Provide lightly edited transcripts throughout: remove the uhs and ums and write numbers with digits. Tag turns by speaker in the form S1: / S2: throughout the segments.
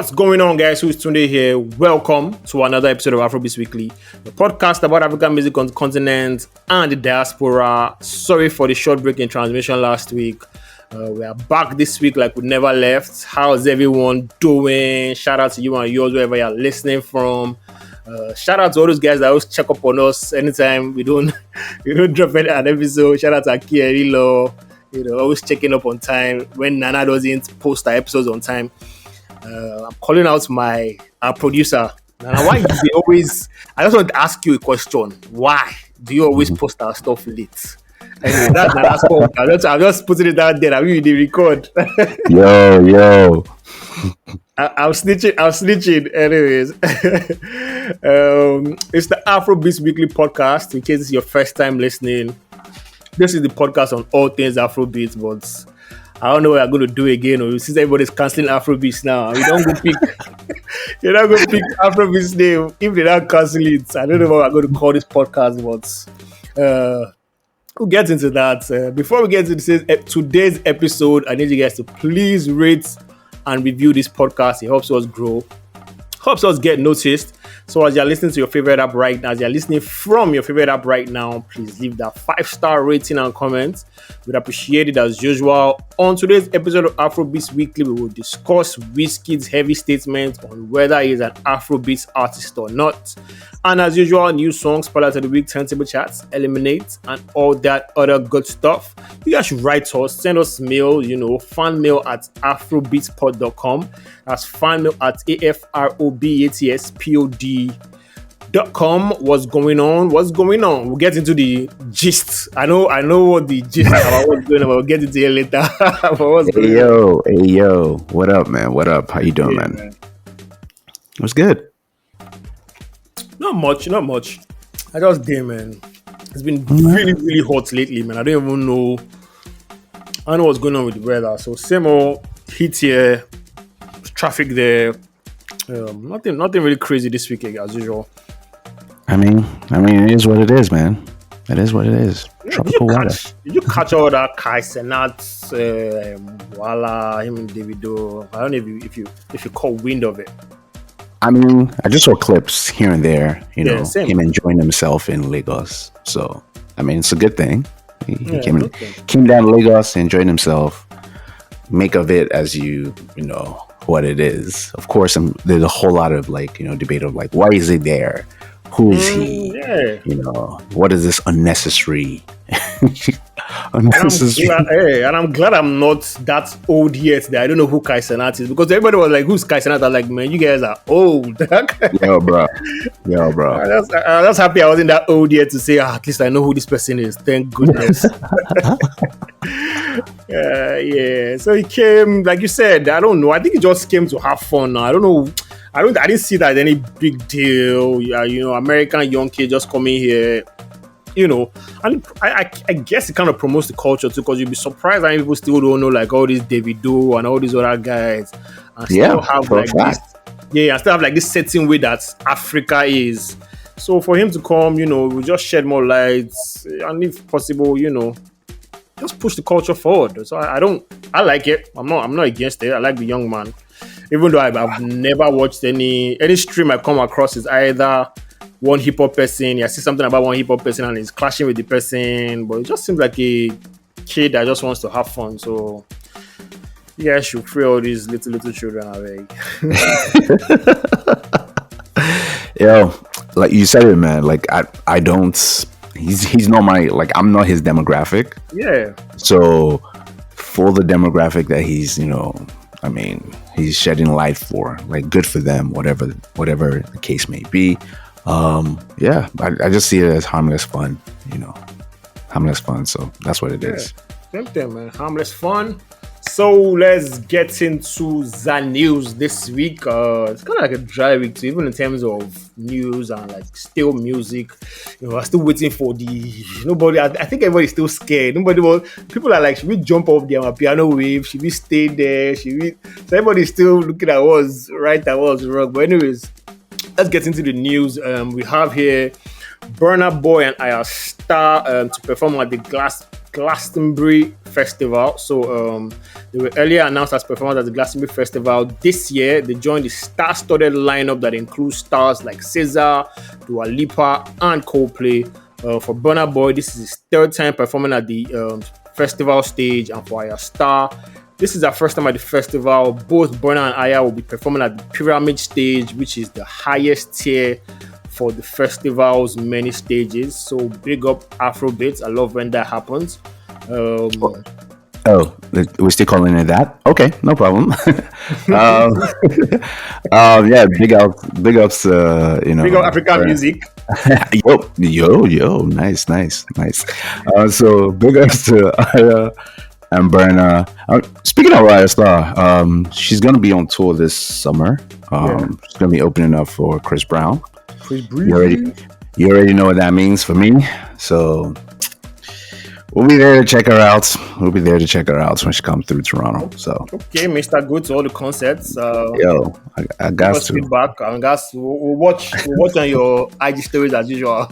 S1: What's going on, guys? Who's Tunde here? Welcome to another episode of Afrobeats Weekly, the podcast about African music on the continent and the diaspora. Sorry for the short break in transmission last week. We are back this week like we never left. How's everyone doing? Shout out to you and yours, wherever you're listening from. Shout out to all those guys that always check up on us anytime we don't drop an episode. Shout out to Akierilo, always checking up on time when Nana doesn't post her episodes on time. I'm calling out our producer. Nana, why do you always? I just want to ask you a question. Why do you always post our stuff late? Anyway, that's Nana's fault. I'm just putting it out there. I mean, they record.
S2: Yo.
S1: I'm snitching. Anyways, it's the Afrobeats Weekly podcast. In case it's your first time listening, this is the podcast on all things Afrobeats, but I don't know what I'm going to do again. Or since everybody's canceling Afrobeats now, we don't go pick. You're not going to pick Afrobeats name if they don't cancel it. I don't know what I'm going to call this podcast, but we'll get into that. Before we get into today's episode, I need you guys to please rate and review this podcast. It helps us grow, helps us get noticed. So as you're listening to your favorite app right now, as you're listening from your favorite app right now, please leave that 5-star rating and comment. We'd appreciate it as usual. On today's episode of Afrobeats Weekly, we will discuss Wizkid's heavy statement on whether he is an Afrobeats artist or not. And as usual, new songs, spotlight of the week, turntable chats, eliminate, and all that other good stuff. You guys should write us, send us mail, fan mail at afrobeatspod.com. That's fan mail at afrobeatspod.com. What's going on? We'll get into the gist. I know what the gist about what's going on. We'll get into it later.
S2: Hey yo, what up, man? What up? How you doing, man? What's good?
S1: Not much. I just did, man. It's been really, really hot lately, man. I don't even know. I don't know what's going on with the weather. So same old heat here, traffic there. Nothing really crazy this week as usual.
S2: I mean, it is what it is, man. It is what it is. Tropical weather.
S1: Did you catch all that Kai Senat, Wala, him and Davido? I don't know if you caught wind of it.
S2: I mean, I just saw clips here and there,
S1: same.
S2: him enjoying himself in Lagos. So, I mean, it's a good thing. He came down to Lagos, enjoyed himself, make of it as what it is. Of course, there's a whole lot of debate of why is he there? Who is he?
S1: Yeah.
S2: What is this unnecessary?
S1: And I'm glad I'm not that old yet that I don't know who Kai Senat is, because everybody was like, who's Kai Senat? I was like, man, you guys are old.
S2: Yo, bro.
S1: I'm just happy I wasn't that old yet to say, at least I know who this person is. Thank goodness. Yeah. So he came, like you said, I don't know. I think he just came to have fun. I don't know. I didn't see that as any big deal. American young kid just coming here. And I guess it kind of promotes the culture too, because you'd be surprised how many people still don't know all these Davido and all these other guys, and still have this certain way that Africa is. So for him to come, we just shed more lights, and if possible, just push the culture forward. So I like it. I'm not against it. I like the young man, even though I've never watched any stream I come across is either one hip hop person. I see something about one hip hop person and he's clashing with the person, but it just seems like a kid that just wants to have fun. So you guys should free all these little children away.
S2: Yo, like you said it, man. I don't. He's not my I'm not his demographic.
S1: Yeah.
S2: So for the demographic that he's he's shedding light for, good for them, whatever the case may be. I just see it as harmless fun, harmless fun. So that's what it is.
S1: Same thing, man. Harmless fun. So let's get into the news this week. It's kind of like a dry week too, even in terms of news and still music. I'm still waiting for nobody. I think everybody's still scared. People are should we jump off the piano wave? Should we stay there? So everybody's still looking at what's right and what's wrong. But anyways, let's get into the news. We have here Burna Boy and Ayra Starr to perform at the Glastonbury Festival. So they were earlier announced as performers at the Glastonbury Festival. This year, they joined the star-studded lineup that includes stars like SZA, Dua Lipa, and Coldplay. For Burna Boy, this is his third time performing at the festival stage, and for Ayra Starr, this is our first time at the festival. Both Burna and Ayra will be performing at the Pyramid stage, which is the highest tier for the festival's many stages. So big up Afrobeats. I love when that happens.
S2: We're still calling it that? Okay, no problem. Yeah, big ups,
S1: big up African music.
S2: yo, nice. So big ups to Ayra and Burna. Speaking of Ayra Starr, she's gonna be on tour this summer. She's gonna be opening up for Chris Brown. You already know what that means for me. So we'll be there to check her out. When she comes through Toronto. So
S1: okay, Mr. Good to all the concerts.
S2: I got to
S1: feedback. We'll watch on your IG stories as usual.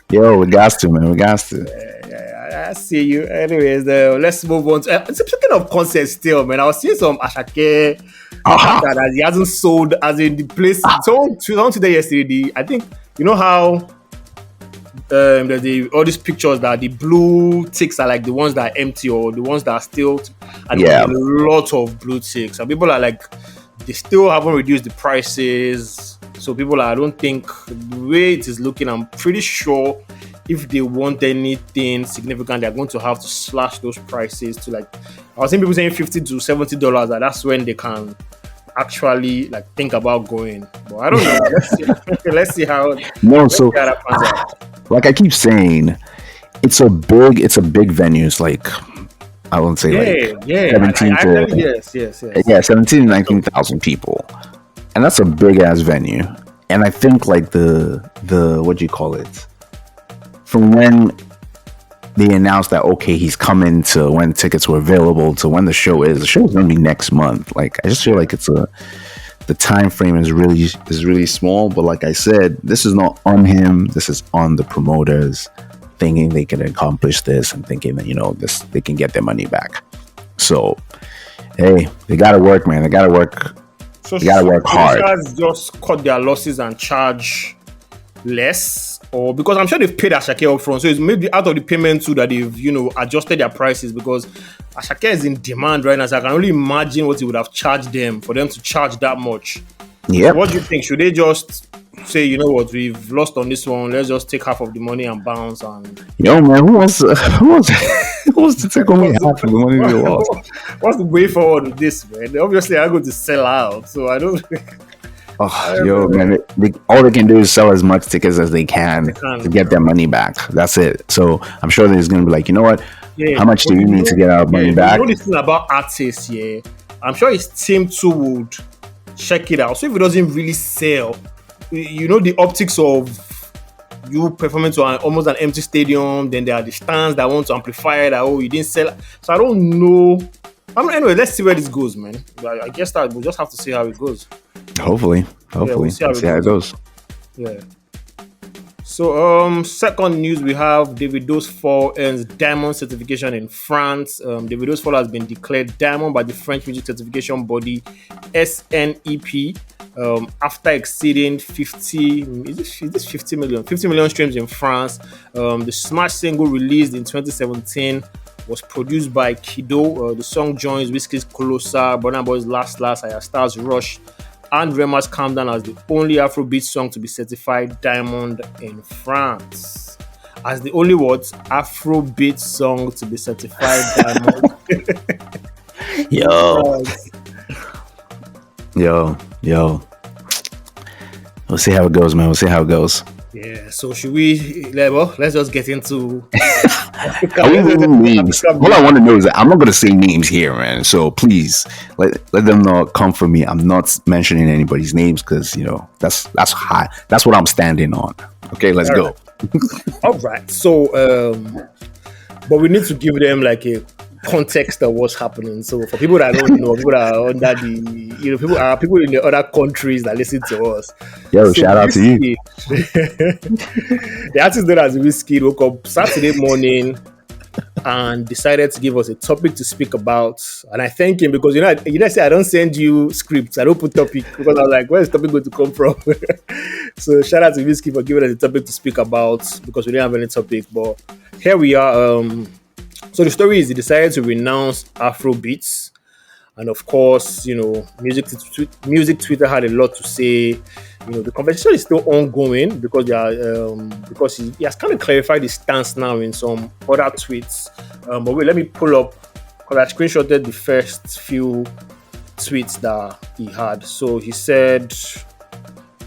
S2: We got to, man. We got to.
S1: Yeah, I see you. Anyways, let's move on. Speaking of concerts, still, man, I was seeing some Ashake that he hasn't sold, as in the place. Someone today, yesterday. I think you know how all these pictures that the blue ticks are like the ones that are empty or the ones that are still. And a lot of blue ticks, and people are like, they still haven't reduced the prices. So people I don't think the way it is looking, I'm pretty sure if they want anything significant, they're going to have to slash those prices to like, I was seeing people saying $50 to $70, and that's when they can actually like think about going. But I don't know. Let's see how.
S2: No, so like I keep saying, it's a big venue. It's like, I won't say 17 to 19,000 people, and that's a big ass venue. And I think like the what do you call it? From when they announced that he's coming to when tickets were available to when the show is going to be next month. Like I just feel like the time frame is really small. But like I said, this is not on him. This is on the promoters thinking they can accomplish this and thinking that they can get their money back. So hey, they gotta work, man. They gotta work. They gotta work hard.
S1: Just cut their losses and charge less, or because I'm sure they've paid Ashake up front, so it's maybe out of the payment too that they've adjusted their prices, because Ashake is in demand right now. So I can only imagine what it would have charged them for them to charge that much.
S2: Yeah.
S1: So what do you think? Should they just say, you know what, we've lost on this one, let's just take half of the money and bounce? And
S2: man, who wants to take only half of the money they lost?
S1: What's the way forward with this, man? They obviously are going to sell out, so I don't.
S2: Man, all they can do is sell as much tickets as they can to get their money back. That's it. So I'm sure there's going to be like, you know what? How much do we need to get our money back?
S1: You know this thing about artists, I'm sure his team too would check it out. So if it doesn't really sell, the optics of you performing to almost an empty stadium, then there are the stands that want to amplify it, that you didn't sell. So I don't know. Anyway, let's see where this goes, man. I guess that we'll just have to see how it goes.
S2: Hopefully. We'll see how it goes.
S1: Yeah. So, second news, we have Davido's Fall earns diamond certification in France. Davido's Fall has been declared diamond by the French music certification body SNEP after exceeding 50 million streams in France. The smash single released in 2017 was produced by Kido. The song joins Wizkid's Closer, Burna Boy's Last, Ayra Starr's Rush, and Rema's Calm Down as the only Afrobeat song to be certified diamond in France. As the only Afrobeat song to be certified diamond.
S2: Yo. We'll see how it goes, man.
S1: Yeah, so should we let's just get into
S2: names. All I want to know is that I'm not going to say names here, man. So please let them not come for me. I'm not mentioning anybody's names because that's high. That's what I'm standing on. Okay, let's go.
S1: All right. So, but we need to give them like a context of what's happening. So for people that don't know, people that are under the people in the other countries that listen to us.
S2: So shout out to you.
S1: The artist known as Wizkid woke up Saturday morning and decided to give us a topic to speak about. And I thank him because say I don't send you scripts, I don't put topic because I was like, where's the topic going to come from? So shout out to Wizkid for giving us a topic to speak about because we didn't have any topic. But here we are. So the story is he decided to renounce Afrobeats. And of course, music Twitter had a lot to say. The conversation is still ongoing because because he has kind of clarified his stance now in some other tweets. But wait, let me pull up because I screenshotted the first few tweets that he had. So he said,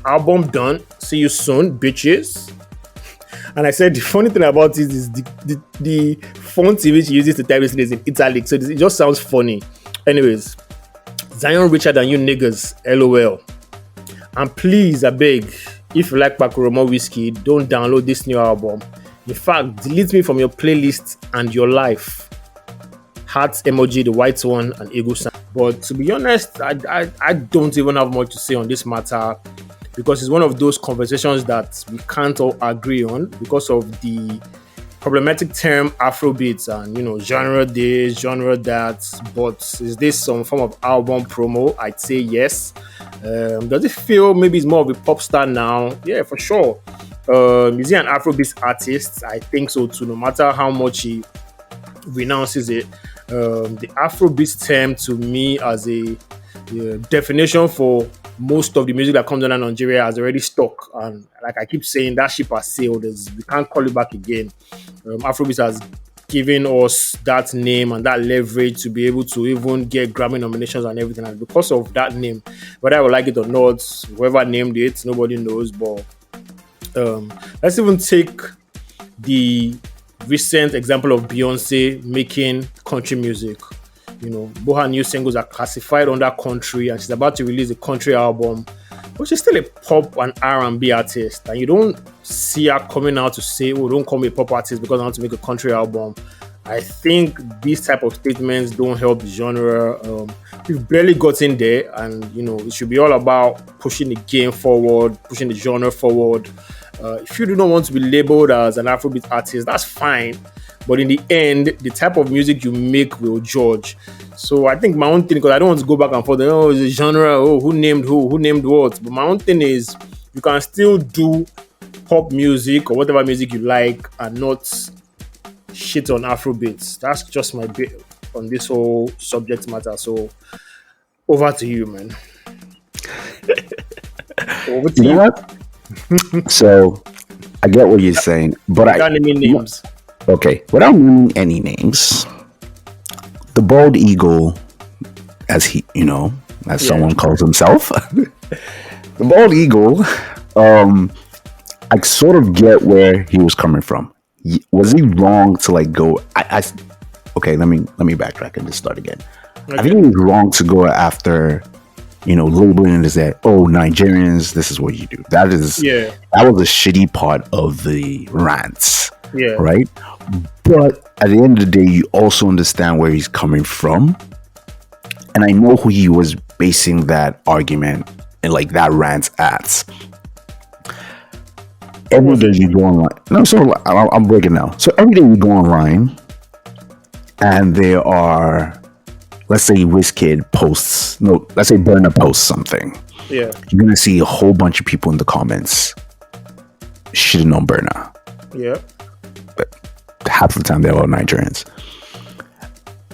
S1: "Album done. See you soon, bitches." And I said the funny thing about it is the font in which he uses to type this is in italic, so it just sounds funny. Anyways, Zion richer than you niggas, LOL. And please, I beg, if you like Pakuroma Wizkid, don't download this new album. In fact, delete me from your playlist and your life. Heart emoji, the white one, and ego sign. But to be honest, I don't even have much to say on this matter because it's one of those conversations that we can't all agree on because of the problematic term Afrobeats and genre this, genre that. But is this some form of album promo? I'd say yes. Does it feel maybe it's more of a pop star now? Yeah, for sure. Is he an Afrobeats artist? I think so too. No matter how much he renounces it, the Afrobeats term to me as a definition for most of the music that comes out of Nigeria has already stuck, and like I keep saying, that ship has sailed. We can't call it back again. Afrobeats has given us that name and that leverage to be able to even get Grammy nominations and everything, and because of that name, whether I would like it or not, whoever named it, nobody knows. But let's even take the recent example of Beyonce making country music. Both her new singles are classified under country, and she's about to release a country album, but she's still a pop and R&B artist. And you don't see her coming out to say, "Oh, don't call me a pop artist because I want to make a country album." I think these type of statements don't help the genre. We've barely gotten there, and it should be all about pushing the game forward, pushing the genre forward. If you do not want to be labeled as an Afrobeat artist, that's fine. But in the end, the type of music you make will judge. So I think my own thing, because I don't want to go back and forth, it's a genre, who named who named what. But my own thing is, you can still do pop music or whatever music you like and not shit on Afrobeats. That's just my bit on this whole subject matter. So over to you, man. Over to you.
S2: What? So I get what you're saying, but I
S1: can't name names.
S2: Okay, without naming any names, the bald eagle, as someone calls himself, the bald eagle, I sort of get where he was coming from. Was he wrong to go? Okay, let me backtrack and just start again. Okay. I think he was wrong to go after, labeling it as that. Oh, Nigerians, this is what you do. That was a shitty part of the rants.
S1: Yeah.
S2: Right. But at the end of the day, you also understand where he's coming from. And I know who he was basing that argument and that rant at. Every day you go online. No, so I'm breaking now. So every day you go online and there are, let's say Wizkid posts, let's say Burna posts something.
S1: Yeah.
S2: You're going to see a whole bunch of people in the comments shitting on Burna.
S1: Yeah.
S2: But half the time they're all Nigerians.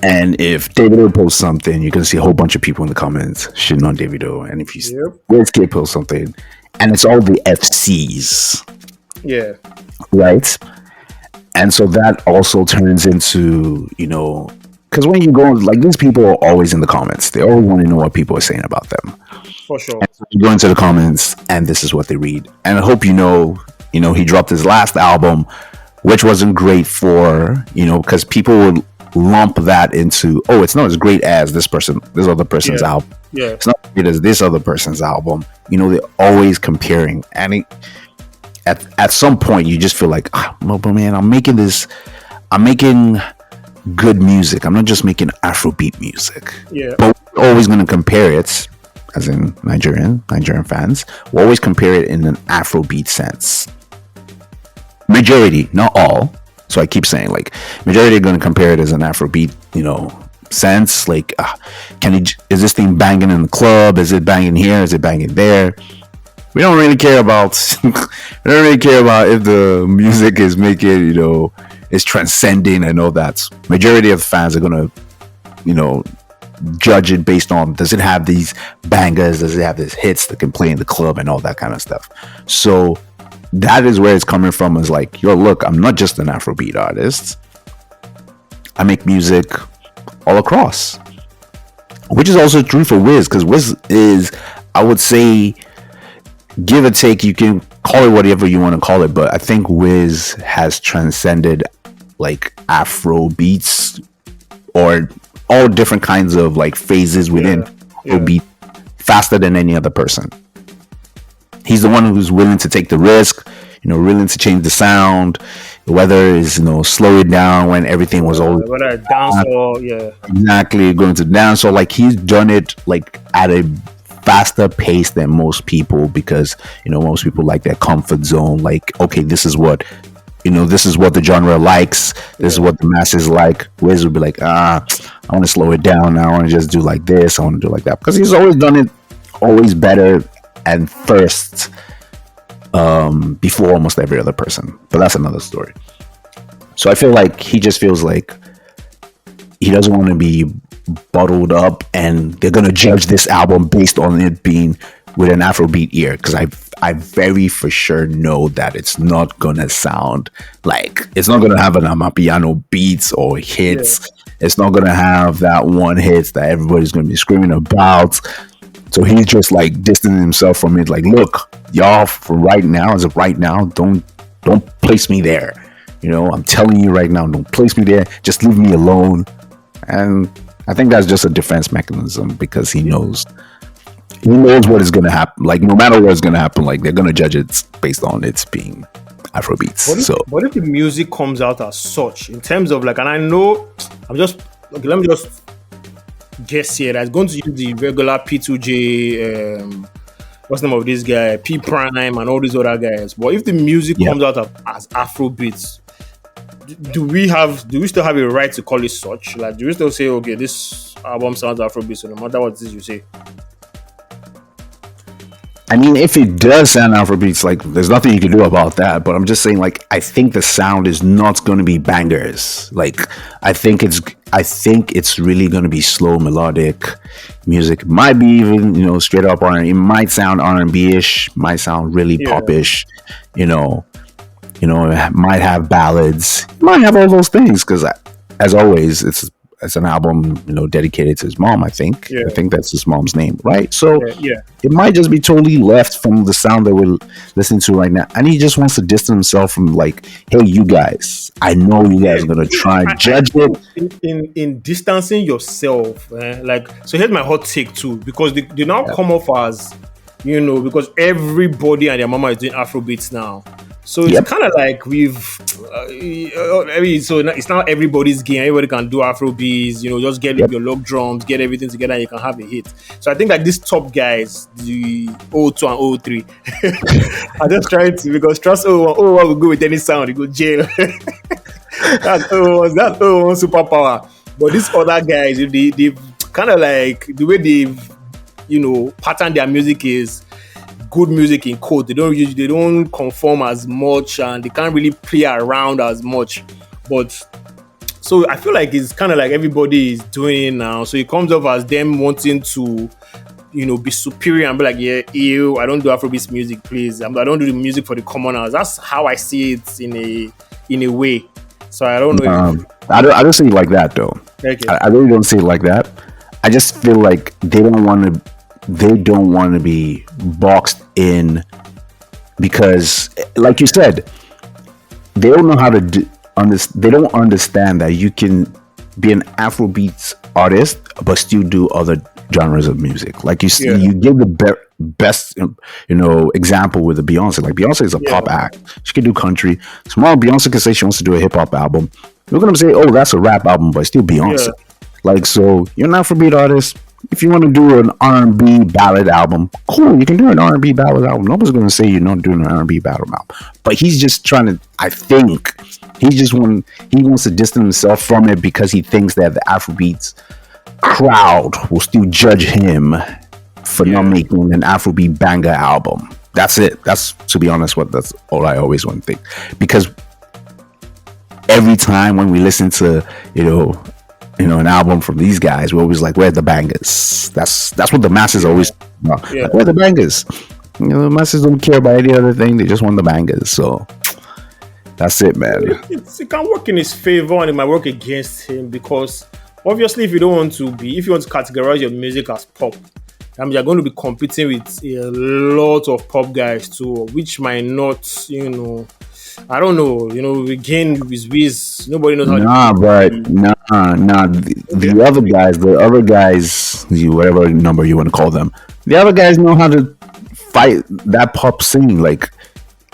S2: And if Davido posts something, you're going to see a whole bunch of people in the comments shitting on Davido. And if Wizkid posts something, and it's all the FCs.
S1: Yeah.
S2: Right? And so that also turns into, because when you go, these people are always in the comments. They always want to know what people are saying about them.
S1: For sure.
S2: And so you go into the comments, and this is what they read. And I hope he dropped his last album, which wasn't great for, because people would lump that into, it's not as great as this other person's album.
S1: Yeah.
S2: It's not as great as this other person's album. They're always comparing. And at some point, you just feel like, but man, I'm making good music. I'm not just making Afrobeat music.
S1: Yeah.
S2: But we're always going to compare it, as in Nigerian fans, we'll always compare it in an Afrobeat sense. Majority, not all, So I keep saying, like, majority are going to compare it as an Afrobeat, sense. Like, is this thing banging in the club? Is it banging here? Is it banging there? We don't really care about if the music is making, is transcending and all that. Majority of the fans are gonna, judge it based on, does it have these bangers? Does it have these hits that can play in the club and all that kind of stuff? So that is where it's coming from, is like, yo, look, I'm not just an Afrobeat artist. I make music all across. Which is also true for Wiz, because Wiz is, I would say, give or take, you can call it whatever you want to call it, but I think Wiz has transcended like Afro beats or all different kinds of like phases within Afrobeat faster than any other person. He's the one who's willing to take the risk, willing to change the sound, whether it's slow it down when everything was all
S1: dancehall,
S2: exactly, going to dancehall. Like, he's done it like at a faster pace than most people, because most people like their comfort zone. Like, okay, this is what the genre likes, this is what the masses like. Wiz would be like, I want to slow it down now, I want to just do like this, I want to do like that, because he's always done it always better and first, before almost every other person. But that's another story. So I feel like he just feels like he doesn't want to be bottled up, and they're gonna judge this album based on it being with an Afrobeat ear, because I very for sure know that it's not gonna sound like, it's not gonna have an amapiano beats or hits. It's not gonna have that one hit that everybody's gonna be screaming about. So he's just like distancing himself from it. Like, look, y'all, for right now, as of right now, don't place me there. I'm telling you right now, don't place me there. Just leave me alone. And I think that's just a defense mechanism, because he knows what is going to happen. Like, no matter what's going to happen, like, they're going to judge it based on it being Afrobeats.
S1: What if the music comes out as such, in terms of like, and I know, let me just guess here, that's going to use the regular P2J, what's the name of this guy, P Prime and all these other guys. But if the music comes out as Afrobeats, do we still have a right to call it such? Like, do we still say, okay, this album sounds Afrobeat, so no matter what it is you say?
S2: I mean, if it does sound Afrobeats, like, there's nothing you can do about that. But I'm just saying, like, I think the sound is not going to be bangers. Like, I think it's really going to be slow, melodic music. Might be even, straight up R&B. It might sound R&B-ish, might sound really pop-ish, it might have ballads, it might have all those things, because as always, it's an album, dedicated to his mom. I think that's his mom's name, right? So it might just be totally left from the sound that we're listening to right now, and he just wants to distance himself from, like, hey, you guys, I know you guys are gonna try and judge it.
S1: In distancing yourself, like, so here's my hot take too, because they now come off as, because everybody and their mama is doing Afrobeats now. So it's kind of like so it's now everybody's game. Everybody can do Afrobeats, just get your log drums, get everything together, and you can have a hit. So I think like these top guys, the 02 and 03, are just trying to, because trust 01 will go with any sound, you go jail. That's 01 superpower. But these other guys, they've kind of like, the way they've, pattern their music is good music in code. They don't conform as much, and they can't really play around as much. But so I feel like it's kind of like everybody is doing it now. So it comes off as them wanting to, be superior and be like, I don't do Afrobeats music, please. I don't do the music for the commoners. That's how I see it in a way. So I don't know.
S2: I don't see it like that though.
S1: Okay.
S2: I really don't see it like that. I just feel like they don't want to be boxed in, because, like you said, they don't know how to they don't understand that you can be an Afrobeats artist but still do other genres of music. Like, you give the best example with the Beyonce. Like, Beyonce is a pop act. She can do country. Tomorrow Beyonce can say she wants to do a hip-hop album. We're gonna say, oh, that's a rap album, but it's still Beyonce. Like, so you're an Afrobeat artist. If you want to do an R&B ballad album, cool, you can do an R&B ballad album. Nobody's going to say you're not doing an R&B ballad album. But he's just trying to, I think, He wants to distance himself from it because he thinks that the Afrobeats crowd will still judge him for not making an Afrobeat banger album. That's it. That's, to be honest, that's all I always want to think. Because every time when we listen to an album from these guys, we're always like, where's the bangers? That's what the masses always like, where's the bangers? The masses don't care about any other thing, they just want the bangers. So that's it, man.
S1: It can work in his favor and it might work against him, because obviously if you want to categorize your music as pop, I mean, you're going to be competing with a lot of pop guys too, which might not, I don't know, again, with nobody knows how
S2: the other guys, whatever number you want to call them, the other guys know how to fight that pop scene. Like,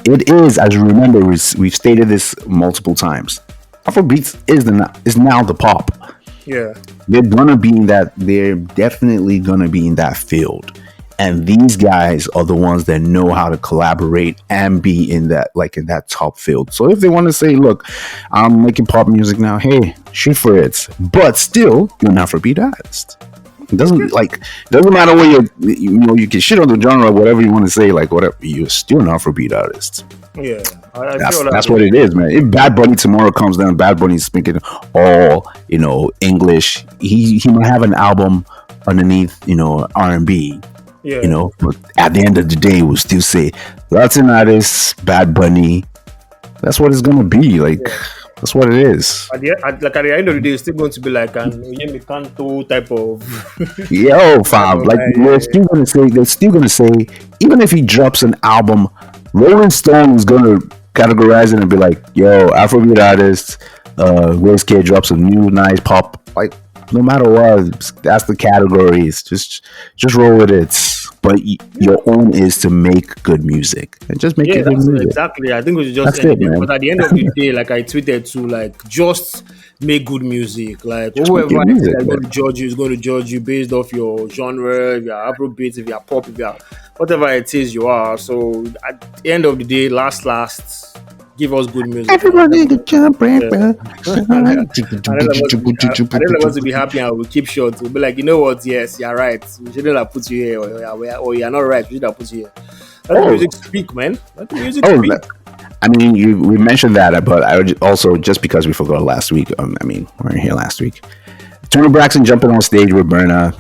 S2: it is, as you remember, we've stated this multiple times, Afrobeats is now the pop.
S1: Yeah.
S2: They're definitely gonna be in that field. And these guys are the ones that know how to collaborate and be in that top field. So if they want to say, look, I'm making pop music now, hey, shoot for it. But still, you're an Afrobeat artist. It doesn't matter what you can shit on the genre, whatever you want to say, like whatever, you're still an Afrobeat artist.
S1: Yeah.
S2: That's what it is, man. If Bad Bunny tomorrow comes down, Bad Bunny's speaking all, English, he might have an album underneath, R&B. Yeah. But at the end of the day, we'll still say Latin artist, Bad Bunny. That's what it's gonna be. Like, that's what it is.
S1: At the end of the day, it's still going to be like an Oyemi Kanto type of.
S2: Fam. Like, they're still gonna say, even if he drops an album, Rolling Stone is gonna categorize it and be like, yo, Afrobeat artist, Wizkid drops a new nice pop. Like, no matter what, that's the categories. Just roll with it. But your own is to make good music and just make it good music.
S1: Exactly. I think we should just end it. But at the end of the day, like I tweeted to, like, just make good music. Like, whoever is going to judge you is going to judge you based off your genre. If you're Afrobeat, if you're pop, if you're whatever it is you are. So at the end of the day, last, give us good music.
S2: Everybody can jump,
S1: I don't want to be happy and we'll keep short. We'll be like, you know what? Yes, you're right. We shouldn't have put you here, or you're not right. We should have put you here. Let the music speak, man. Let the music speak.
S2: I mean, we mentioned that, but I would also, just because we forgot last week. We weren't here last week. Turner Braxton jumping on stage with Burna,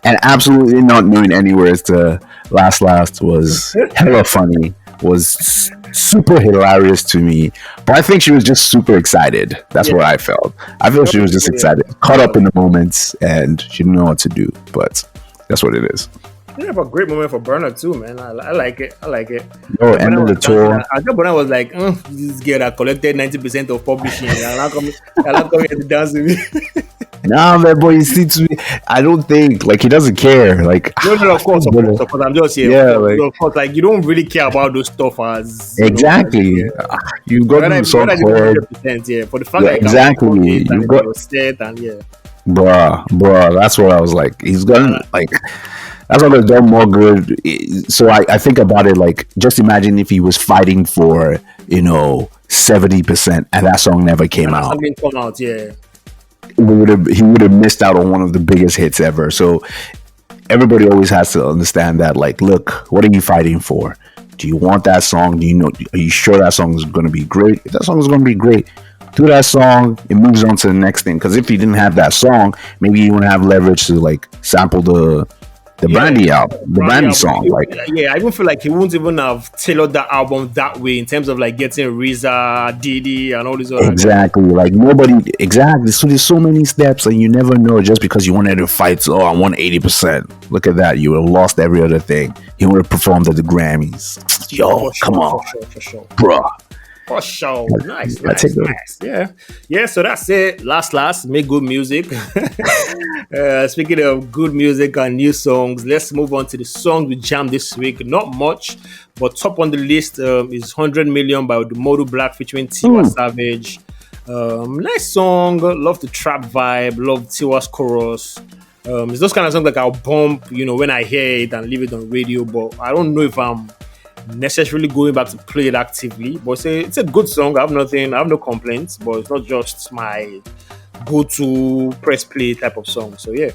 S2: and absolutely not knowing any words to last was hella funny. Was super hilarious to me, but I think she was just super excited. That's what I felt. I feel she was just excited, caught up in the moments, and she didn't know what to do. But that's what it is.
S1: Yeah, but great moment for Burna too, man. I like it.
S2: End of the tour.
S1: I think Burna was like, this girl that collected 90% of publishing. I'll come here to dance with me.
S2: Nah, man, boy, you see, to me, I don't think, like, he doesn't care. Like,
S1: no, of course, I'm just here. Yeah, of course, like, you don't really care about those stuff as
S2: exactly. You got them so hard.
S1: Yeah, for the fact that
S2: exactly, you got
S1: your set and
S2: bruh. That's what I was like. He's gonna like. That's what has done more good. So I think about it like, just imagine if he was fighting for 70% and that song never came out.
S1: Something come out, yeah.
S2: He would have missed out on one of the biggest hits ever. So everybody always has to understand that, like, look, what are you fighting for? Do you want that song? Are you sure that song is going to be great? If that song is going to be great, do that song. It moves on to the next thing. Because if you didn't have that song, maybe you wouldn't have leverage to like sample the Brandy album, the Brandy song. Like,
S1: I even feel like he wouldn't even have tailored that album that way in terms of like getting RZA, Diddy, and all these other
S2: exactly
S1: guys.
S2: Like nobody exactly. So there's so many steps, and you never know just because you wanted to fight. Oh, I won 80%. Look at that. You would have lost every other thing. You would have performed at the Grammys. Yo, come on,
S1: for sure,
S2: bruh.
S1: For sure. Nice. Yeah, so that's it. Last, make good music. Speaking of good music and new songs, let's move on to the song we jammed this week. Not much, but top on the list is 100 Million by Odumodu Black featuring Tiwa Savage. Nice song. Love the trap vibe. Love Tiwa's chorus. It's those kind of songs like I'll bump, when I hear it and leave it on radio, but I don't know if I'm necessarily going back to play it actively. But it's a good song. I have no complaints. But it's not just my go-to press play type of song. So yeah.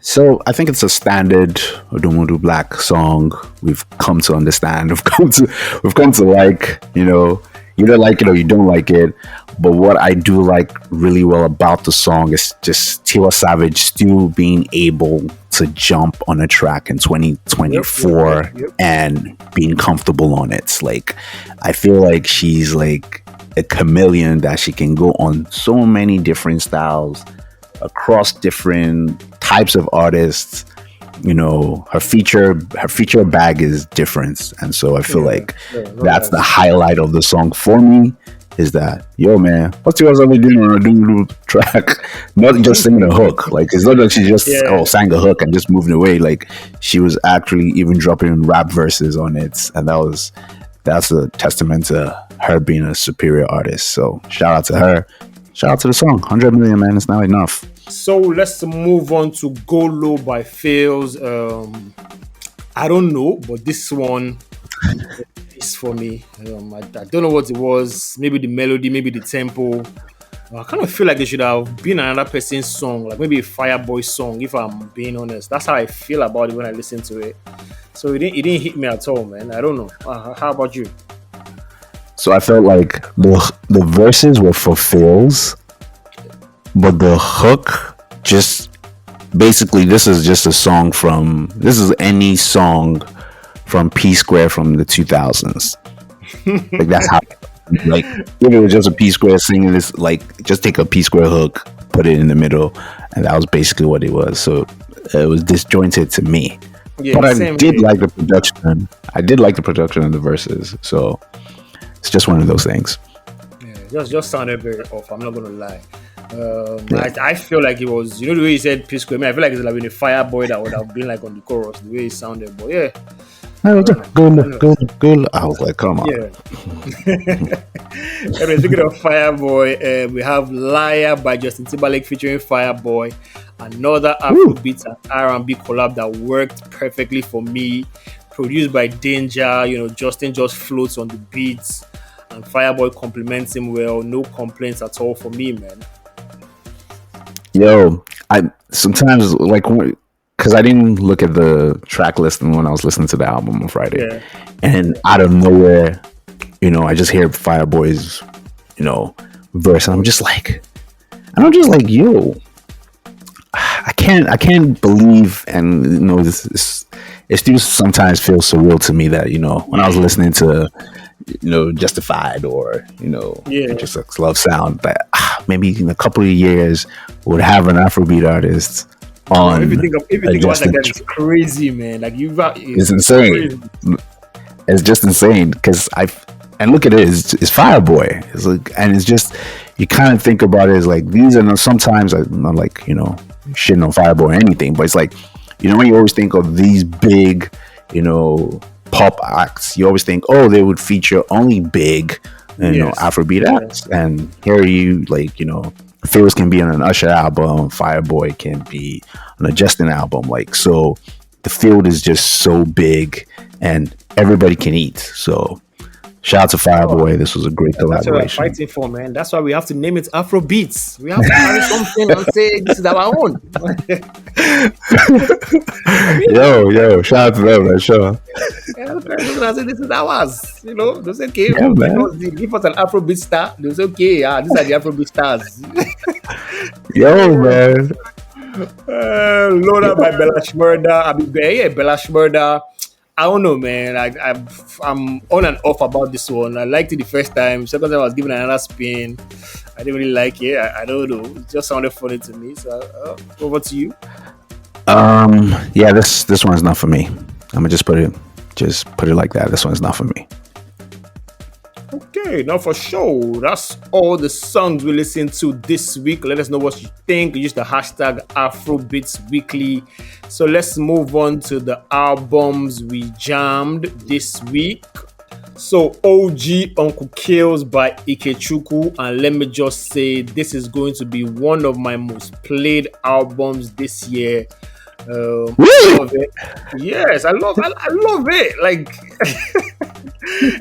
S2: So I think it's a standard Odumodu Black song. We've come to understand. We've come to like, you don't like it or you don't like it. But what I do like really well about the song is just Tiwa Savage still being able to jump on a track in 2024 and being comfortable on it. Like, I feel like she's like a chameleon that she can go on so many different styles across different types of artists. Her feature bag is different, and so I feel like that's the highlight of the song for me. Is that, yo man, what's yours only doing on a doodle track? Not just singing a hook. Like, it's not that she just sang a hook and just moving away. Like, she was actually even dropping rap verses on it, and that's a testament to her being a superior artist. So shout out to her. Shout out to the song. 100 million, man. It's not enough.
S1: So let's move on to Go Low by Pheelz. I don't know, but this one is for me. I don't know what it was. Maybe the melody, maybe the tempo. I kind of feel like it should have been another person's song, like maybe a Fireboy song, if I'm being honest. That's how I feel about it when I listen to it. So it didn't hit me at all, man. I don't know. How about you?
S2: So I felt like the verses were for Pheelz, but the hook just basically, this is any song from P Square from the 2000s. Like, that's how, like, if it was just a P Square singing this, like, just take a P Square hook, put it in the middle, and that was basically what it was. So it was disjointed to me. Yeah, but I did like the production. I did like the production of the verses. So it's just one of those things.
S1: Yeah, just sounded very off. I'm not gonna lie. I feel like it was, the way he said P Square. I feel like it's like in a Fireboy that would have been like on the chorus, the way it sounded. But yeah.
S2: Go. I was like, come on.
S1: Yeah. Anyway, speaking of Fireboy, we have Liar by Justin Timberlake featuring Fireboy. Another Afrobeats and R&B collab that worked perfectly for me. Produced by Danger. Justin just floats on the beats, and Fireboy compliments him well. No complaints at all for me, man.
S2: Yo, I sometimes, like, because I didn't look at the track list when I was listening to the album on Friday, and out of nowhere, I just hear Fireboy's, verse, and I'm just like, yo, I can't believe, and this it still sometimes feels surreal to me that when I was listening to Justified or just like Love Sound, that maybe in a couple of years would have an Afrobeat artist on.
S1: If you think about that, it's crazy, man. Like,
S2: it's insane. Crazy. It's just insane because and look at it, it's Fireboy. It's like, and it's just, you kind of think about it as like, these are sometimes, I'm not like shitting on Fireboy or anything, but it's like, when you always think of these big, pop acts, you always think, oh, they would feature only big, Afrobeat acts. And here you, like, Pheelz can be on an Usher album, Fireboy can be on a Justin album. Like, so the field is just so big and everybody can eat. So shout out to Fireboy. This was a great collaboration.
S1: That's what we're fighting for, man. That's why we have to name it Afrobeats. We have to carry something and say this is our own.
S2: yo, shout out to them, man. Sure.
S1: Say this is ours. They say, okay, give us an Afrobeat star. They say, okay, these are the Afrobeat stars.
S2: Yo, man.
S1: Loader by Bella Shmurda. Bella Shmurda. I don't know, man. I'm on and off about this one. I liked it the first time. Second time I was given another spin. I didn't really like it. I don't know. It just sounded funny to me. So over to you.
S2: Yeah, this one's not for me. I'm gonna just put it like that. This one's not for me.
S1: Okay, now for sure. That's all the songs we listened to this week. Let us know what you think. Use the hashtag Afrobeats Weekly. So let's move on to the albums we jammed this week. So OG Unkle Kilz by Ikechukwu, and let me just say this is going to be one of my most played albums this year. I love it. Yes, I love it. Like,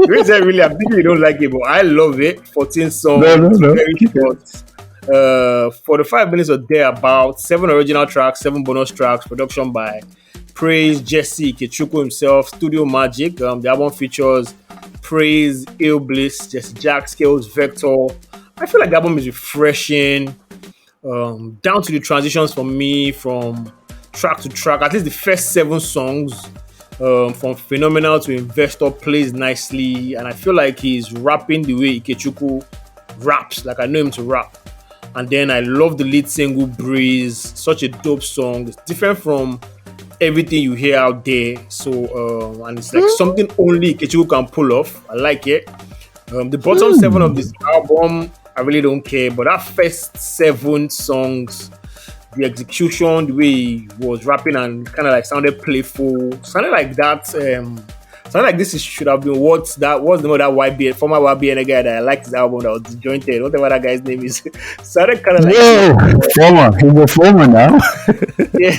S1: really, I'm thinking you don't like it, but I love it. 14 songs,
S2: No.
S1: very short. 45 minutes or thereabout. 7 original tracks, 7 bonus tracks. Production by Praise, Jesse, Ikechukwu himself, Studio Magic. The album features Praise, Ill Bliss, Jesse Jack, Kilz, Vector. I feel like the album is refreshing. Down to the transitions for me from track to track. At least the first 7 songs, from Phenomenal to Investor, plays nicely, and I feel like he's rapping the way Ikechukwu raps. Like I know him to rap. And then I love the lead single Breeze, such a dope song. It's different from everything you hear out there. So and it's like something only Ikechukwu can pull off. I like it. The bottom 7 of this album, I really don't care. But that first 7 songs, the execution, the way he was rapping and kind of like sounded playful, sounded like that. Sounded like this should have been what's the name of that YBN, former YBN guy that I liked his album that was disjointed, whatever that guy's name is. Sounded kind of like
S2: former. He's a former now.
S1: Yeah,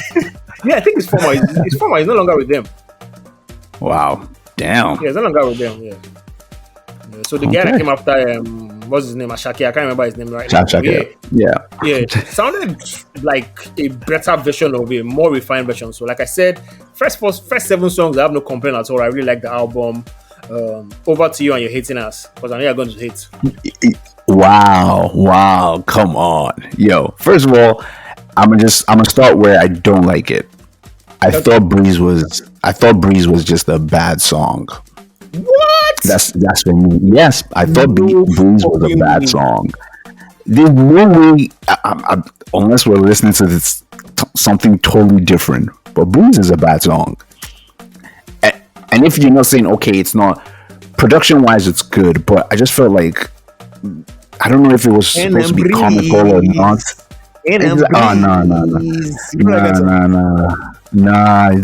S1: I think he's former. He's former. He's no longer with them.
S2: Wow, damn.
S1: Yeah, he's no longer with them. Yeah. So the guy that came after what's his name? Ashaki. I can't remember his name right now.
S2: Yeah.
S1: Sounded like a better version of a more refined version. So, like I said, first 7 songs, I have no complaint at all. I really like the album. Over to you and you're hating us because I know you're going to hate.
S2: Wow, come on, yo. First of all, I'm gonna start where I don't like it. I thought Breeze was just a bad song.
S1: What?
S2: That's for me. Yes, I thought Breeze was a bad song. There's no way, unless we're listening to this something totally different. But Breeze is a bad song. And if you're not saying okay, it's not production wise, it's good. But I just felt like I don't know if it was supposed to be comical or not. No.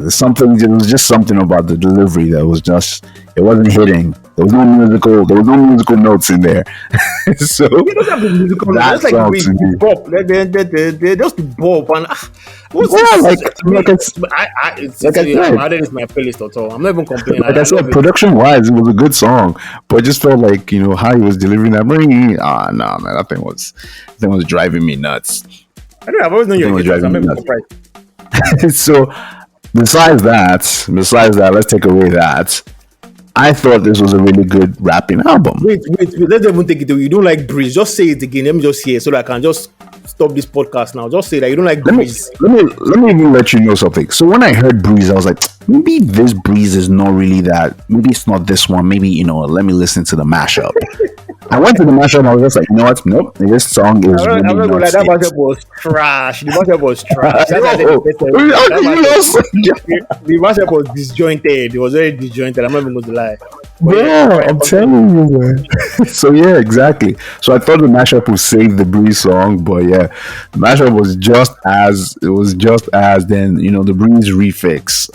S2: Something. It was just something about the delivery that was just. It wasn't hitting. There was no musical notes in there. So
S1: you don't have the musical notes. Just like we bop. They just bop and. I'm adding this to my playlist at all. I'm not even complaining.
S2: Like I said, production wise, it was a good song, but I just felt like how he was delivering that. Man, that thing was driving me nuts.
S1: I don't know. I've always known you're driving me nuts.
S2: So, besides that, let's take away that. I thought this was a really good rapping album.
S1: Wait. Let's even take it away. You don't like Breeze. Just say it again. Let me just hear so that I can just stop this podcast now. Just say that you don't like Breeze.
S2: Let me even let you know something. So when I heard Breeze, I was like, maybe this Breeze is not really that. Maybe it's not this one. Maybe, let me listen to the mashup. I went to the mashup and I was just like, you know what? Nope. This song is
S1: I'm not gonna lie, that mashup was trash. The mashup was trash. The mashup was disjointed. It was very disjointed. I'm not even going to lie.
S2: I'm telling you, man. So yeah, exactly. So I thought the mashup would save the Breeze song, but yeah, the mashup was just as then the Breeze refix.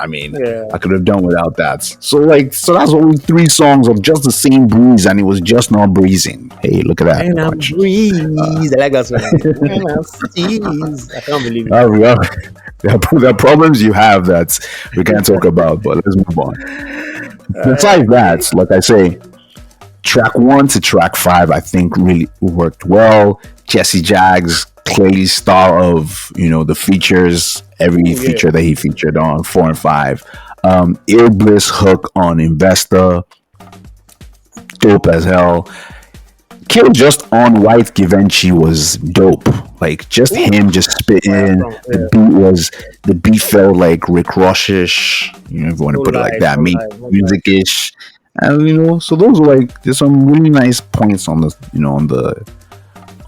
S2: I could have done without that. So that's only 3 songs of just the same Breeze, and it was just not breezing. Hey, look at that.
S1: And I'm Breeze. I like that song. I can't believe it.
S2: There are problems you have that we can't talk about, but let's move on. Besides that, like I say, track 1 to track 5, I think really worked well. Jesse Jags, clearly star of the features, every feature that he featured on 4 and 5. Ill Bliss hook on Investor, dope as hell. Kill just on White Givenchy was dope. Like just him just spitting. The beat felt like Rick Ross-ish, if you want to put it like that, music-ish. And so those were there's some really nice points on the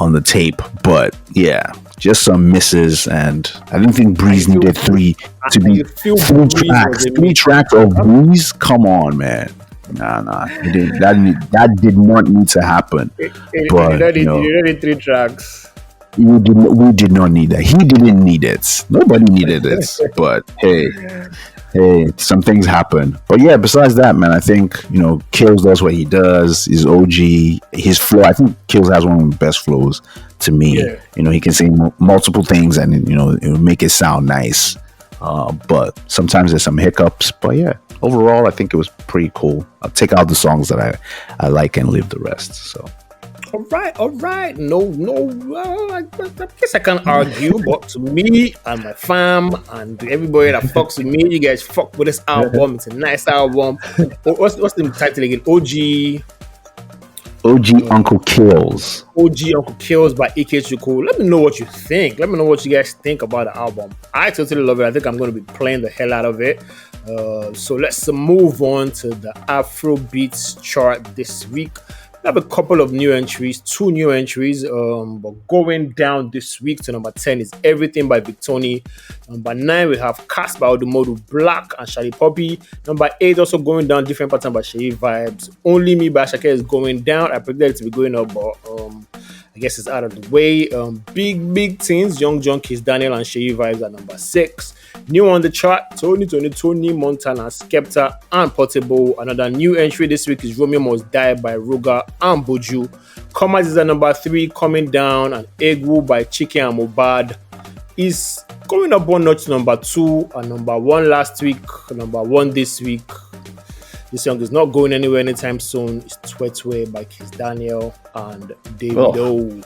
S2: on the tape, but yeah, just some misses, and I didn't think Breeze needed 3 to be 3 tracks. 3 tracks of Breeze? Come on, man. Nah. That did not need to happen.
S1: But you need 3 tracks.
S2: We did not need that. He didn't need it. Nobody needed it. But hey, Hey, some things happen. But yeah, besides that, man, I think, Kilz does what he does. He's OG. His flow, I think Kilz has one of the best flows to me.
S1: Yeah.
S2: He can say multiple things and, it'll make it sound nice. But sometimes there's some hiccups. But yeah, overall, I think it was pretty cool. I'll take out the songs that I like and leave the rest. So.
S1: All right. No. I guess I can't argue, but to me and my fam and everybody that fucks with me, you guys fuck with this album. It's a nice album. What's the title again?
S2: Uncle Kilz.
S1: Uncle Kilz by Ikechukwu. Let me know what you think. Let me know what you guys think about the album. I totally love it. I think I'm going to be playing the hell out of it. So let's move on to the Afrobeats chart this week. We have a couple of new entries, 2 new entries. But going down this week to number 10 is Everything by Victoni. Number 9, we have Cast by Odumodu, Black and Shady Poppy. Number 8, also going down, Different Pattern by Shady Vibes. Only Me by Ashake is going down. I predicted it to be going up, but I guess it's out of the way. Big Things, Young Junkies, Daniel and Shady Vibes at number 6. New on the chart, Tony, Montana, Skepta, and Portable. Another new entry this week is Romeo Must Die by Ruga and Buju. Commas is at number 3, coming down, and Egwu by Chike and Mohbad is going up one notch to number 2, and number 1 last week, number 1 this week. This song is not going anywhere anytime soon. It's Twetwe by Kiss Daniel and Davido.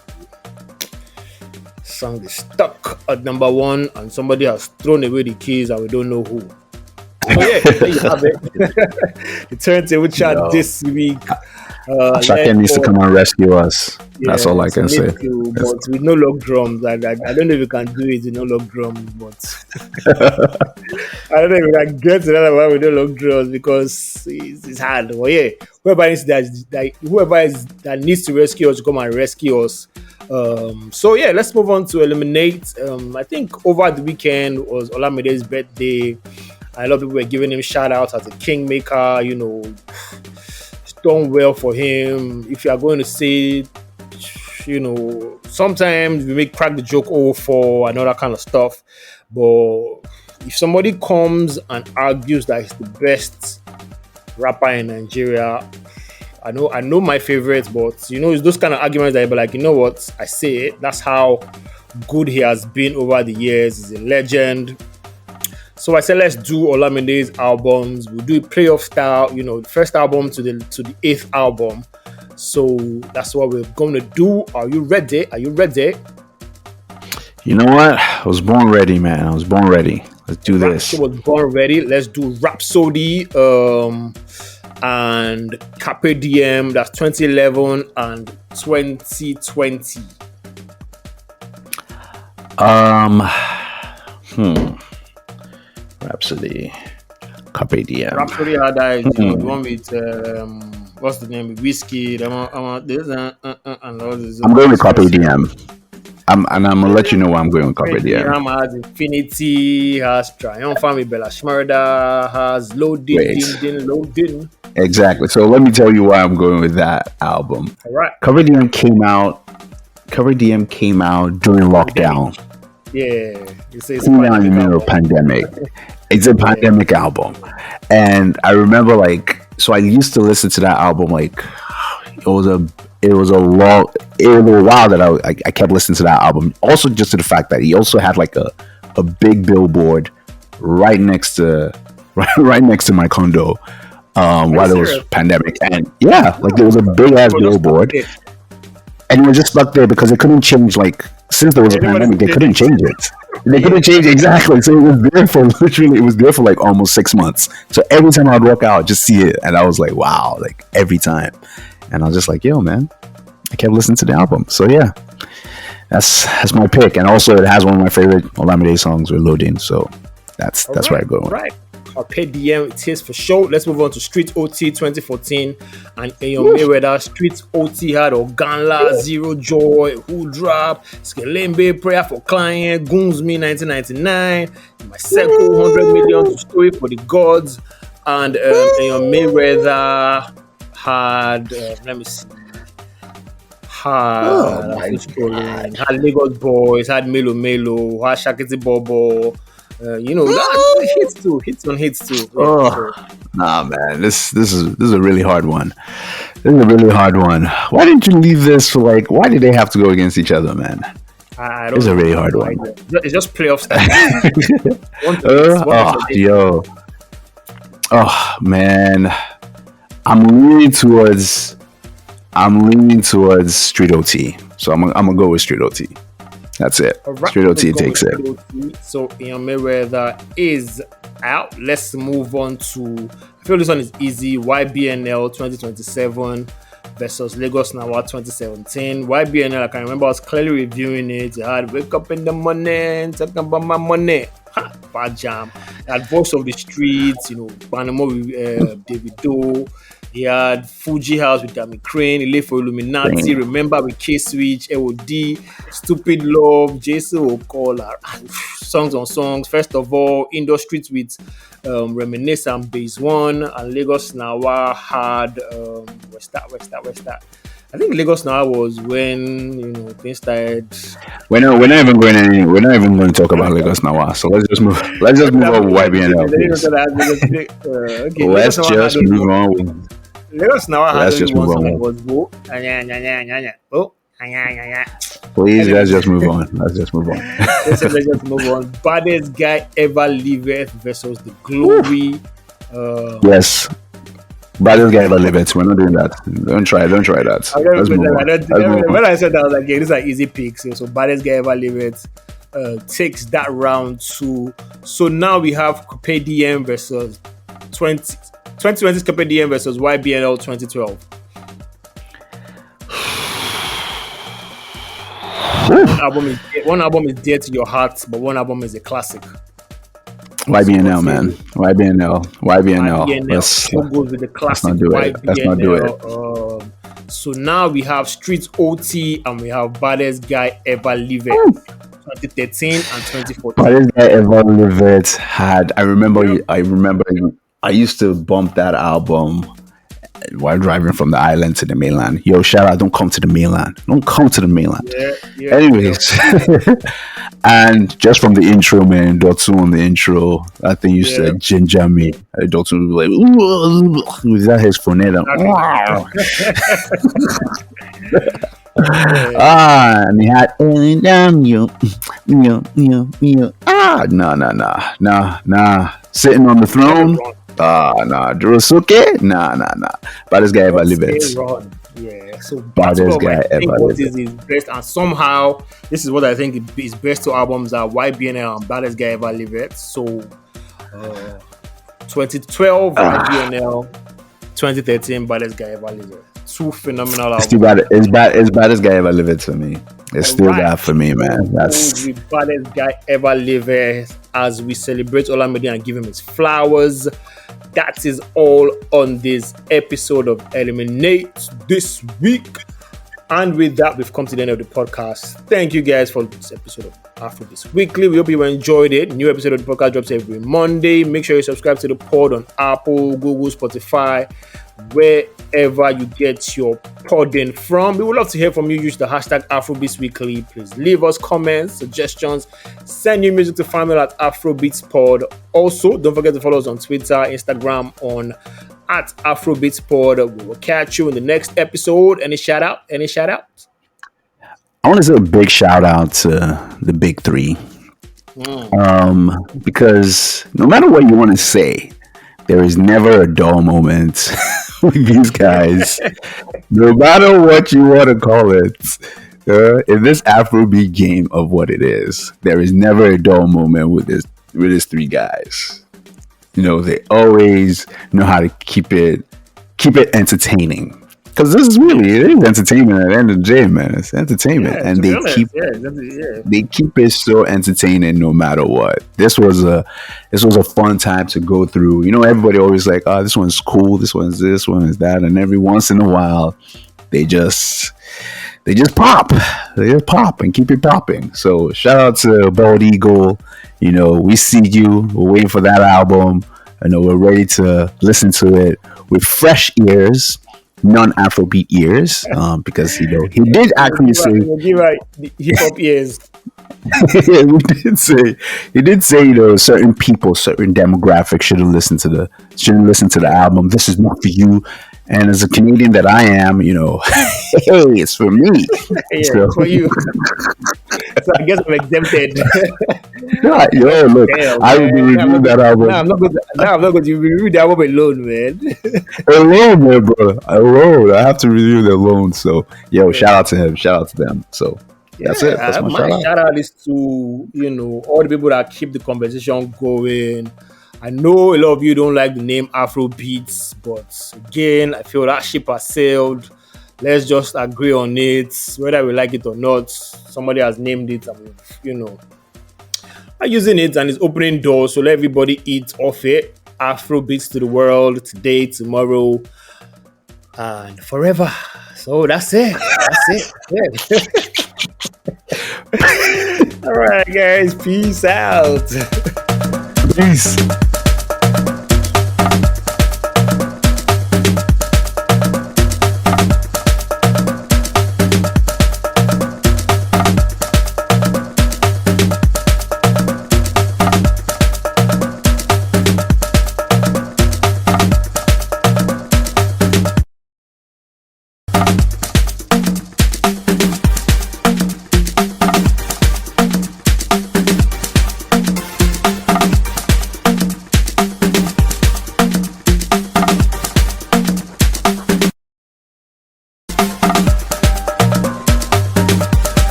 S1: Song is stuck at number 1, and somebody has thrown away the keys and we don't know who. So yeah, there you have it. The turntable chart this week.
S2: Ashake needs to come and rescue us. Yeah, that's all I can say.
S1: But with no log drums, I don't know if you can do it with no log drums, but I don't know if you can get to that one with no log drums because it's hard. But yeah, whoever that needs to rescue us, come and rescue us. So yeah, let's move on to Eliminate. I think over the weekend was Olamide's birthday. A lot of people were giving him shout outs as a kingmaker. It's done well for him. If you are going to say, sometimes we may crack the joke for and all that kind of stuff. But if somebody comes and argues that he's the best rapper in Nigeria, I know my favorites, but it's those kind of arguments that you'll be like, you know what, I say it. That's how good he has been over the years. He's a legend. So I said, let's do Olamide's albums. We'll do it playoff style, the first album to the 8th album. So that's what we're going to do. Are you ready?
S2: You know what? I was born ready, man. I was born ready. Let's do this.
S1: I was born ready. Let's do Rhapsody and Carpe Diem. That's 2011 and 2020.
S2: Rhapsody, Carpe Diem.
S1: Rhapsody had the one with what's the name? Wizkid. And all this.
S2: I'm going with Carpe Diem. I'm gonna let you know why I'm going with Carpe Diem.
S1: Has Infinity, has Triumphant with Bella Shmurda, has Loading.
S2: Exactly. So let me tell you why I'm going with that album.
S1: All right.
S2: Carpe Diem came out during lockdown.
S1: Yeah, it's a
S2: pandemic. It's a pandemic album, and I remember I used to listen to that album it was a while that I kept listening to that album. Also, just to the fact that he also had a big billboard right next to my condo while there was pandemic, and there was a big ass billboard. And it was just stuck there because they couldn't change, since there was a pandemic, they couldn't change it. They couldn't change it, exactly. So it was there for almost 6 months. So every time I'd walk out, I'd just see it. And I was like, wow, every time. And I was just like, yo, man, I kept listening to the album. So yeah, that's my pick. And also it has one of my favorite Olamide songs with Loading. So that's where I go.
S1: Right. Carpe Diem, it is for sure. Let's move on to Street OT 2014 and Mayweather. Street OT had Oganla, Zero Joy, Who Drop, Skelembe, Prayer for Client, Goons Me 1999, My Circle, 100 Million, Story for the Gods, and Mayweather had let me see. Had Lagos Boys, had Melo, had Shakiti Bobo. hits too. Yeah,
S2: Oh, nah, man. This is a really hard one. This is a really hard one. Why didn't you leave this for like? Why did they have to go against each other, man?
S1: I
S2: This
S1: don't
S2: is a
S1: know.
S2: really hard one.
S1: It's just playoff style.
S2: Yo. Oh man. I'm leaning towards Street OT. So I'm gonna go with Street OT. That's it.
S1: Alright,
S2: Street OT
S1: let's go
S2: takes it.
S1: with OT. So Ian Mayweather is out. Let's move on to. I feel this one is easy. YBNL 2027 versus Lagos Nawa 2017. YBNL, I can remember I was clearly reviewing it. I had wake up in the morning, talking about my money. Ha, bad jam. I had Voice of the Streets, Panama with Davido. He had Fuji House with Dami Crane, Ile for Illuminati, Remember with K-Switch, LOD, Stupid Love, Jason O'Connor, songs on songs. First of all, Indo Streets with Reminisce and Base One, and Lagos Nawa had where's that? I think Lagos Nawa was when things started.
S2: We're not even going to talk about Lagos Nawa. So let's just move. Let's just move on with YBNL.
S1: Okay,
S2: Let's just move on.
S1: Lagos Nawa had only one song
S2: on.
S1: that was Bo.
S2: Please, let's just move on. Let's just move on.
S1: Baddest guy ever liveth versus the Glory.
S2: Yes. Baddest guy ever liveth. We're not doing that. Don't try that. Let's move on.
S1: When I said that, I was like, yeah, these are easy picks. So baddest guy ever liveth takes that round two. So now we have Coupe DM versus 2020's Coupe DM versus YBNL 2012. One album is dear to your heart, but one album is a classic.
S2: YBNL, man. YBNL. Let's
S1: goes with the classic.
S2: Let's not do it.
S1: So now we have Street OT and we have Baddest Guy Ever Live It. 2013 and 2014.
S2: Baddest Guy Ever Live It had. I remember. I used to bump that album while driving from the island to the mainland. Yo, shout out! Don't come to the mainland.
S1: Yeah,
S2: Anyways, and just from the intro, man, Dotsu on the intro, that thing used to ginger me. Dotsu was like, "Ooh," with that his phoneta. And he had nah. Sitting on the throne. Drusuke? Nah. Baddest guy ever live it.
S1: Yeah, so
S2: Baddest guy ever
S1: live it. Is best, and somehow this is what I think is best two albums are YBNL and Baddest Guy Ever Live It. So 2012 YBNL, 2013 Baddest Guy Ever Live It. Two phenomenal albums.
S2: It's Baddest Guy Ever Live It for me. It's still that for me, man. That's
S1: Baddest Guy Ever Live It as we celebrate Olamide and give him his flowers. That is all on this episode of Eliminate this week. And with that, we've come to the end of the podcast. Thank you guys for this episode of Afrobeats Weekly. We hope you enjoyed it. New episode of the podcast drops every Monday. Make sure you subscribe to the pod on Apple, Google, Spotify, wherever you get your podding from. We would love to hear from you. Use the hashtag Afrobeats Weekly. Please leave us comments, suggestions. Send your music to family at AfrobeatsPod. Also, don't forget to follow us on Twitter, Instagram on @AfrobeatsPod. We will catch you in the next episode. Any shout out?
S2: I want to say a big shout out to the big three. Because no matter what you want to say, there is never a dull moment with these guys. No matter what you want to call it, in this Afrobeat game of what it is, there is never a dull moment with these three guys. They always know how to keep it entertaining. Because it is entertainment at the end of the day, man. It's entertainment, and they keep it so entertaining no matter what. This was a fun time to go through. Everybody always like, oh, this one's cool, this one's this, one is that, and every once in a while, they just pop. They just pop and keep it popping. So shout out to Bald Eagle. We see you. We're waiting for that album. We're ready to listen to it with fresh ears. non-Afrobeat ears, because he did actually say
S1: give her the hip hop ears.
S2: he did say certain people, certain demographics shouldn't listen to the album. This is not for you. And as a Canadian that I am, hey, it's for me.
S1: Yeah, it's for you. So I guess I'm exempted.
S2: Look, damn, I will be reviewing that album.
S1: I'm not going to review the album alone, man.
S2: Alone, man, bro. Alone. I have to review it alone. So, shout out to him. Shout out to them. So, that's it. That's my
S1: shout out is to, all the people that keep the conversation going. I know a lot of you don't like the name Afrobeats, but again, I feel that ship has sailed. Let's just agree on it, whether we like it or not. Somebody has named it, and I'm using it, and it's opening doors. So let everybody eat off it. Afrobeats to the world today, tomorrow, and forever. So that's it. All right, guys. Peace out.
S2: Peace.